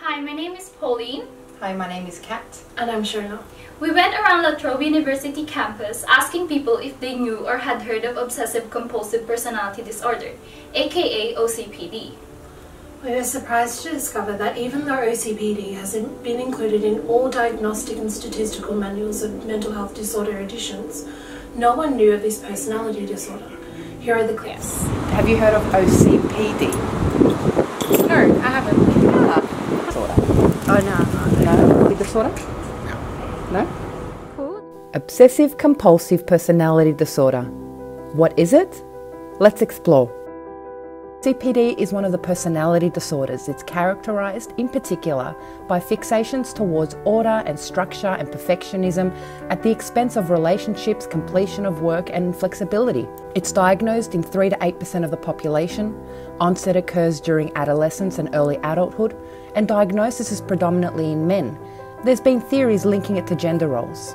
Hi, my name is Pauline. Hi, my name is Kat. And I'm Shona. We went around La Trobe University campus asking people if they knew or had heard of Obsessive Compulsive Personality Disorder, aka OCPD. We were surprised to discover that even though OCPD hasn't been included in all diagnostic and statistical manuals of mental health disorder editions, no one knew of this personality disorder. Here are the clips. Have you heard of OCPD? No, I haven't. Disorder. Oh, no. No? With disorder? No? Cool. Obsessive Compulsive Personality Disorder. What is it? Let's explore. OCPD is one of the personality disorders. It's characterized in particular by fixations towards order and structure and perfectionism at the expense of relationships, completion of work and flexibility. It's diagnosed in 3 to 8% of the population. Onset occurs during adolescence and early adulthood, and diagnosis is predominantly in men. There's been theories linking it to gender roles.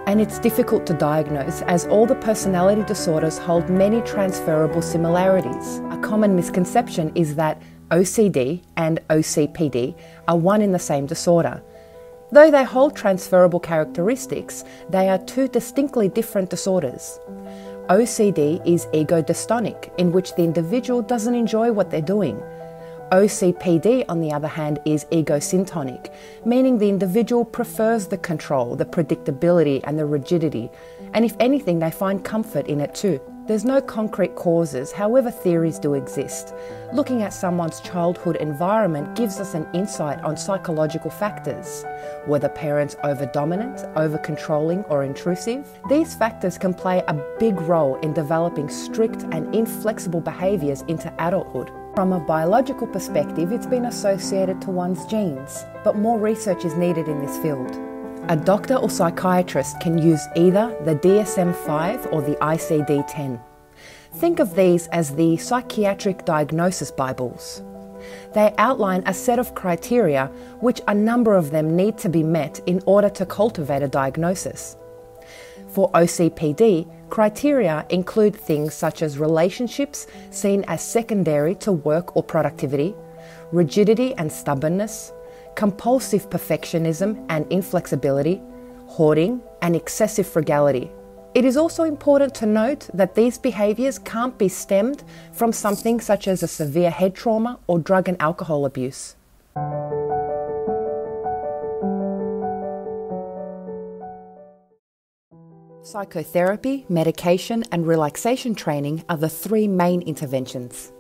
And it's difficult to diagnose as all the personality disorders hold many transferable similarities. A common misconception is that OCD and OCPD are one in the same disorder. Though they hold transferable characteristics, they are two distinctly different disorders. OCD is ego-dystonic, in which the individual doesn't enjoy what they're doing. OCPD, on the other hand, is ego-syntonic, meaning the individual prefers the control, the predictability and the rigidity, and if anything, they find comfort in it too. There's no concrete causes, however theories do exist. Looking at someone's childhood environment gives us an insight on psychological factors. Were parents over-dominant, over-controlling or intrusive? These factors can play a big role in developing strict and inflexible behaviours into adulthood. From a biological perspective, it's been associated to one's genes, but more research is needed in this field. A doctor or psychiatrist can use either the DSM-5 or the ICD-10. Think of these as the psychiatric diagnosis Bibles. They outline a set of criteria which a number of them need to be met in order to cultivate a diagnosis. For OCPD, criteria include things such as relationships seen as secondary to work or productivity, rigidity and stubbornness, compulsive perfectionism and inflexibility, hoarding and excessive frugality. It is also important to note that these behaviours can't be stemmed from something such as a severe head trauma or drug and alcohol abuse. Psychotherapy, medication and relaxation training are the three main interventions.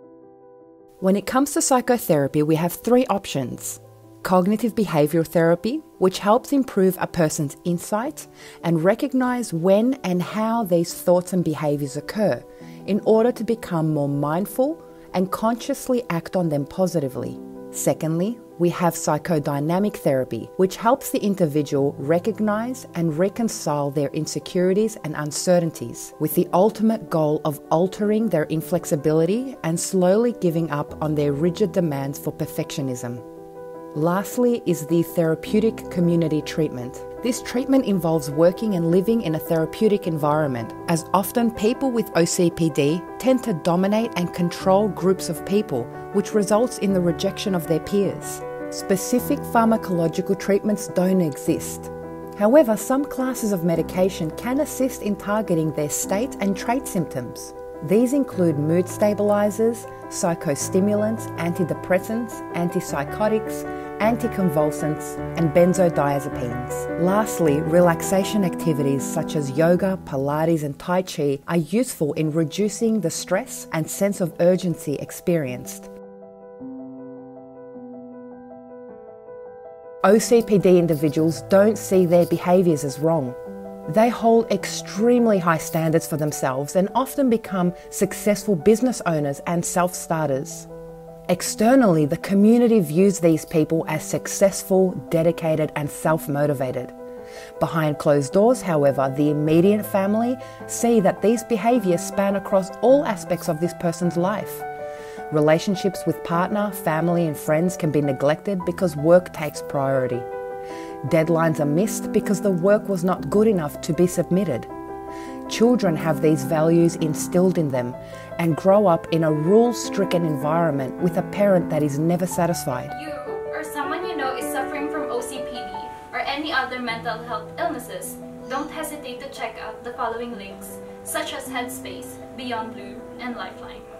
When it comes to psychotherapy, we have three options. Cognitive behavioural therapy, which helps improve a person's insight and recognise when and how these thoughts and behaviours occur in order to become more mindful and consciously act on them positively. Secondly, we have psychodynamic therapy, which helps the individual recognise and reconcile their insecurities and uncertainties with the ultimate goal of altering their inflexibility and slowly giving up on their rigid demands for perfectionism. Lastly is the therapeutic community treatment. This treatment involves working and living in a therapeutic environment, as often people with OCPD tend to dominate and control groups of people, which results in the rejection of their peers. Specific pharmacological treatments don't exist. However, some classes of medication can assist in targeting their state and trait symptoms. These include mood stabilizers, psychostimulants, antidepressants, antipsychotics, anticonvulsants, and benzodiazepines. Lastly, relaxation activities such as yoga, Pilates, and Tai Chi are useful in reducing the stress and sense of urgency experienced. OCPD individuals don't see their behaviours as wrong. They hold extremely high standards for themselves and often become successful business owners and self-starters. Externally, the community views these people as successful, dedicated, and self-motivated. Behind closed doors, however, the immediate family see that these behaviours span across all aspects of this person's life. Relationships with partner, family, and friends can be neglected because work takes priority. Deadlines are missed because the work was not good enough to be submitted. Children have these values instilled in them and grow up in a rule-stricken environment with a parent that is never satisfied. You or someone you know any other mental health illnesses, don't hesitate to check out the following links, such as Headspace, Beyond Blue, and Lifeline.